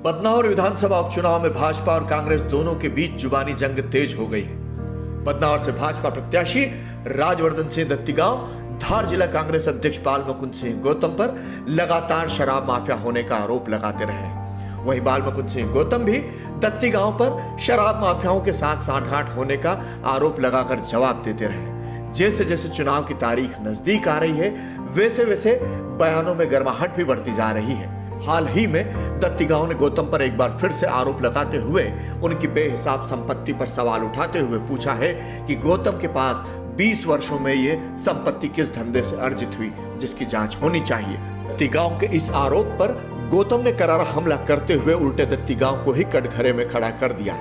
बदनौर विधानसभा उपचुनाव में भाजपा और कांग्रेस दोनों के बीच जुबानी जंग तेज हो गई है। बदनौर से भाजपा प्रत्याशी राजवर्धन सिंह दत्तीगांव धार जिला कांग्रेस अध्यक्ष बाल मुकुंद सिंह गौतम पर लगातार शराब माफिया होने का आरोप लगाते रहे। वहीं बाल मुकुंद सिंह गौतम भी दत्तीगांव पर शराब माफियाओं के साथ सांठगांठ होने का आरोप लगाकर जवाब देते रहे। जैसे जैसे चुनाव की तारीख नजदीक आ रही है, वैसे वैसे बयानों में गर्माहट भी बढ़ती जा रही है। हाल ही में दत्तीगांव ने गौतम पर एक बार फिर से आरोप लगाते हुए उनकी बेहिसाब संपत्ति पर सवाल उठाते हुए पूछा है कि गौतम के पास 20 वर्षों में ये संपत्ति किस धंधे से अर्जित हुई, जिसकी जांच होनी चाहिए। दत्तीगांव के इस आरोप पर गौतम ने करारा हमला करते हुए उल्टे दत्तीगांव को ही कटघरे में खड़ा कर दिया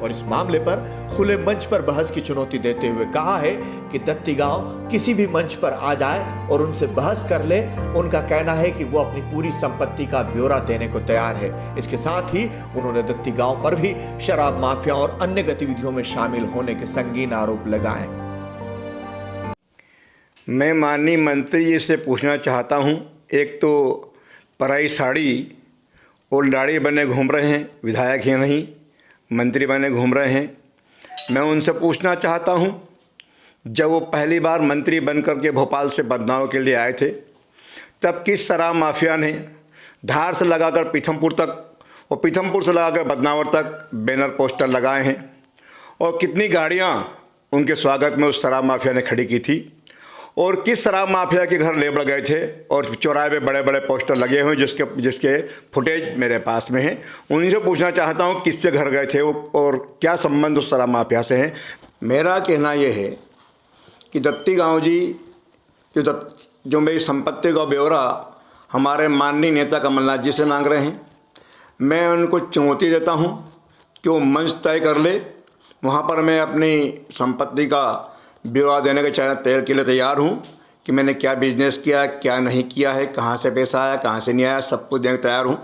और इस मामले पर खुले मंच पर बहस की चुनौती देते हुए कहा है कि दत्तीगांव किसी भी मंच पर आ जाए और उनसे बहस कर ले। उनका कहना है कि वो अपनी पूरी संपत्ति का ब्यौरा देने को तैयार है। इसके साथ ही उन्होंने दत्तीगांव पर भी शराब माफिया और अन्य गतिविधियों में शामिल होने के संगीन आरोप लगाए। मैं माननीय मंत्री जी से पूछना चाहता हूं, एक तो पराई साड़ी और लाड़ी बने घूम रहे हैं, विधायक ही नहीं मंत्री बने घूम रहे हैं। मैं उनसे पूछना चाहता हूं, जब वो पहली बार मंत्री बन करके भोपाल से बदनाव के लिए आए थे, तब किस शराब माफिया ने धार से लगाकर पीथमपुर तक और पीथमपुर से लगाकर बदनावर तक बैनर पोस्टर लगाए हैं और कितनी गाड़ियां उनके स्वागत में उस शराब माफिया ने खड़ी की थी और किस शराब माफिया के घर लेबड़ गए थे और चौराहे पे बड़े बड़े पोस्टर लगे हुए जिसके फुटेज मेरे पास में है। उन्हीं से पूछना चाहता हूँ किससे घर गए थे वो और क्या संबंध उस शराब माफिया से है। मेरा कहना ये है कि दत्तीगांव जी जो मेरी संपत्ति का ब्यौरा हमारे माननीय नेता कमलनाथ जी से मांग रहे हैं, मैं उनको चुनौती देता हूँ कि वो मंच तय कर ले। वहाँ पर मैं अपनी संपत्ति का ब्यौरा देने के लिए तैयार हूँ कि मैंने क्या बिजनेस किया, क्या नहीं किया है, कहाँ से पैसा आया, कहाँ से नहीं आया, सब कुछ देने तैयार हूँ।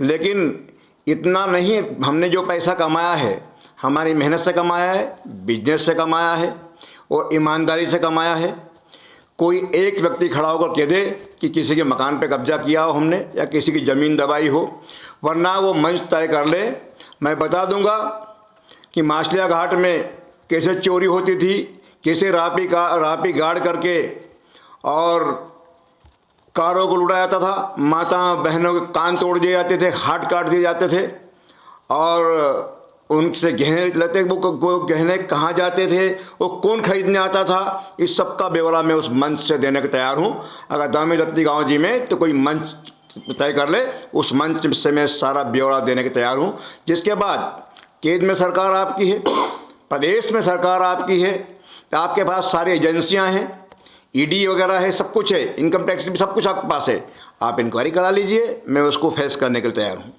लेकिन इतना नहीं, हमने जो पैसा कमाया है हमारी मेहनत से कमाया है, बिजनेस से कमाया है और ईमानदारी से कमाया है। कोई एक व्यक्ति खड़ा होकर कह दे कि किसी के मकान पे कब्जा किया हो हमने या किसी की ज़मीन दबाई हो, वरना वो मंच तय कर ले। मैं बता दूंगा कि माछलिया घाट में कैसे चोरी होती थी, कैसे रापी गाड़ करके और कारों को लुटाया जाता था, माता बहनों के कान तोड़ दिए जाते थे, हाथ काट दिए जाते थे और उनसे गहने लेते, वो गहने कहाँ जाते थे, वो कौन खरीदने आता था, इस सब का ब्यौरा मैं उस मंच से देने को तैयार हूँ। अगर दामी दत्तीगांव जी में तो कोई मंच तय कर ले, उस मंच से मैं सारा ब्यौरा देने को तैयार हूँ। जिसके बाद केंद्र में सरकार आपकी है, प्रदेश में सरकार आपकी है, आपके पास सारी एजेंसियां हैं, ईडी वगैरह है, सब कुछ है, इनकम टैक्स भी सब कुछ आपके पास है। आप इंक्वायरी करा लीजिए, मैं उसको फेस करने के लिए तैयार हूँ।